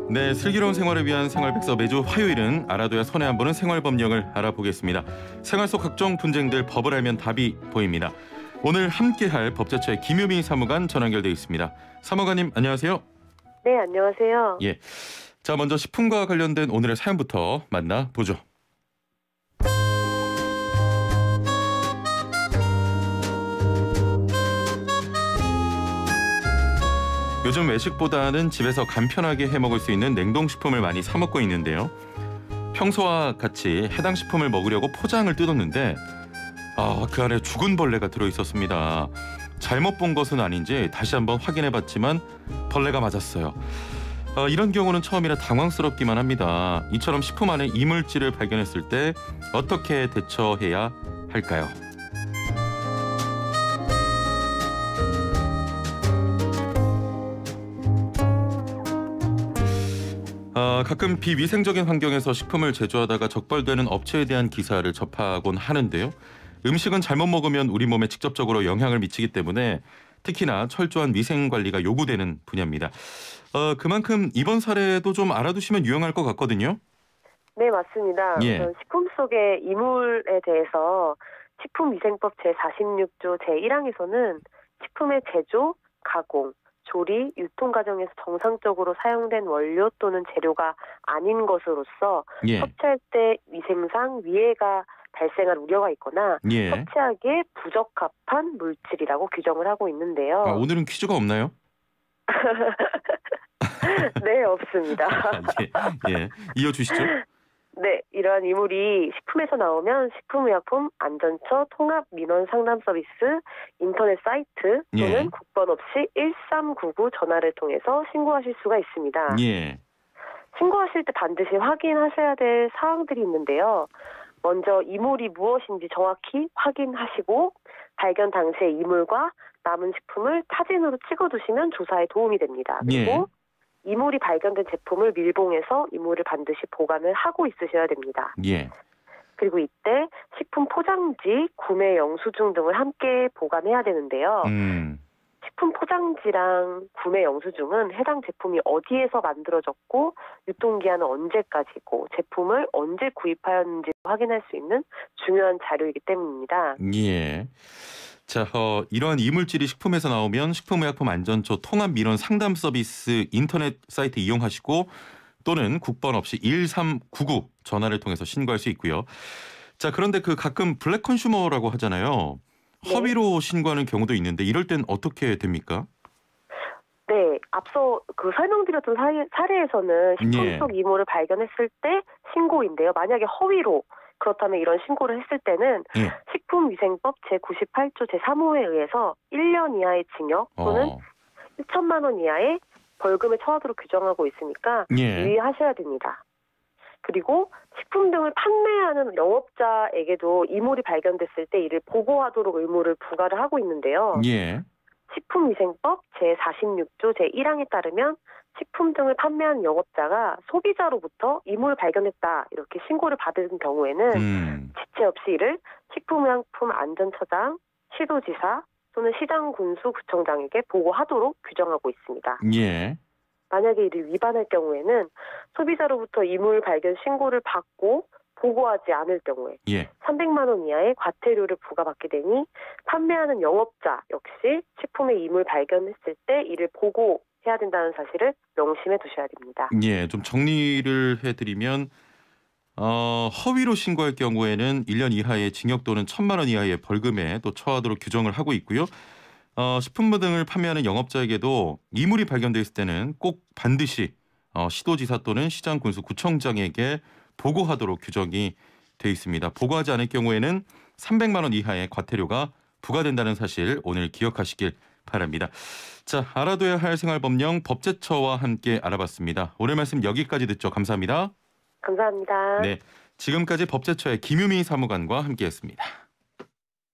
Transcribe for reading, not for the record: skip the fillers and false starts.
네, 슬기로운 생활을 위한 생활백서 매주 화요일은 알아둬야 손에 안 보는 생활법령을 알아보겠습니다. 생활 속 각종 분쟁들 법을 알면 답이 보입니다. 오늘 함께할 법제처의 김유미 사무관 전화 연결돼 있습니다. 사무관님 안녕하세요. 네, 안녕하세요. 예, 자 먼저 식품과 관련된 오늘의 사연부터 만나보죠. 요즘 외식보다는 집에서 간편하게 해먹을 수 있는 냉동식품을 많이 사 먹고 있는데요. 평소와 같이 해당 식품을 먹으려고 포장을 뜯었는데 그 안에 죽은 벌레가 들어있었습니다. 잘못 본 것은 아닌지 다시 한번 확인해봤지만 벌레가 맞았어요. 이런 경우는 처음이라 당황스럽기만 합니다. 이처럼 식품 안에 이물질을 발견했을 때 어떻게 대처해야 할까요? 가끔 비위생적인 환경에서 식품을 제조하다가 적발되는 업체에 대한 기사를 접하곤 하는데요. 음식은 잘못 먹으면 우리 몸에 직접적으로 영향을 미치기 때문에 특히나 철저한 위생관리가 요구되는 분야입니다. 그만큼 이번 사례도 좀 알아두시면 유용할 것 같거든요. 네, 맞습니다. 예. 식품 속의 이물에 대해서 식품위생법 제46조 제1항에서는 식품의 제조, 가공, 조리, 유통 과정에서 정상적으로 사용된 원료 또는 재료가 아닌 것으로서 예. 섭취할 때 위생상 위해가 발생할 우려가 있거나 예. 섭취하기에 부적합한 물질이라고 규정을 하고 있는데요. 오늘은 퀴즈가 없나요? 네, 없습니다. 예. 이어주시죠. 네, 이러한 이물이 식품에서 나오면 식품의약품 안전처 통합민원상담서비스 인터넷 사이트 또는 예. 국번 없이 1399 전화를 통해서 신고하실 수가 있습니다. 예. 신고하실 때 반드시 확인하셔야 될 사항들이 있는데요. 먼저 이물이 무엇인지 정확히 확인하시고 발견 당시의 이물과 남은 식품을 사진으로 찍어두시면 조사에 도움이 됩니다. 그리고 이물이 발견된 제품을 밀봉해서 이물을 반드시 보관을 하고 있으셔야 됩니다. 예. 그리고 이때 식품 포장지, 구매 영수증 등을 함께 보관해야 되는데요. 식품 포장지랑 구매 영수증은 해당 제품이 어디에서 만들어졌고 유통기한은 언제까지고 제품을 언제 구입하였는지 확인할 수 있는 중요한 자료이기 때문입니다. 예. 자, 이러한 이물질이 식품에서 나오면 식품의약품 안전처 통합민원 상담 서비스 인터넷 사이트 이용하시고 또는 국번 없이 1399 전화를 통해서 신고할 수 있고요. 자, 그런데 가끔 블랙 컨슈머라고 하잖아요. 네. 허위로 신고하는 경우도 있는데 이럴 땐 어떻게 됩니까? 네, 앞서 설명드렸던 사례에서는 식품 속 이물을 발견했을 때 신고인데요. 만약에 허위로 그렇다면 이런 신고를 했을 때는 식품위생법 제98조 제3호에 의해서 1년 이하의 징역 또는 1천만 원 이하의 벌금에 처하도록 규정하고 있으니까 유의하셔야 됩니다. 그리고 식품 등을 판매하는 영업자에게도 이물이 발견됐을 때 이를 보고하도록 의무를 부과를 하고 있는데요. 식품위생법 제46조 제1항에 따르면 식품 등을 판매하는 영업자가 소비자로부터 이물을 발견했다 이렇게 신고를 받은 경우에는 지체 없이 이를 식품의약품 안전처장, 시도지사 또는 시장군수구청장에게 보고하도록 규정하고 있습니다. 만약에 이를 위반할 경우에는 소비자로부터 이물 발견 신고를 받고 보고하지 않을 경우에 300만 원 이하의 과태료를 부과받게 되니 판매하는 영업자 역시 식품의 이물 발견했을 때 이를 보고해야 된다는 사실을 명심해 두셔야 됩니다. 예, 좀 정리를 해드리면 허위로 신고할 경우에는 1년 이하의 징역 또는 1,000만 원 이하의 벌금에 또 처하도록 규정을 하고 있고요. 식품부 등을 판매하는 영업자에게도 이물이 발견돼 있을 때는 꼭 반드시 시도지사 또는 시장군수구청장에게 보고하도록 규정이 돼 있습니다. 보고하지 않을 경우에는 300만 원 이하의 과태료가 부과된다는 사실 오늘 기억하시길 바랍니다. 자, 알아둬야 할 생활법령 법제처와 함께 알아봤습니다. 오늘 말씀 여기까지 듣죠. 감사합니다. 감사합니다. 네, 지금까지 법제처의 김유미 사무관과 함께했습니다.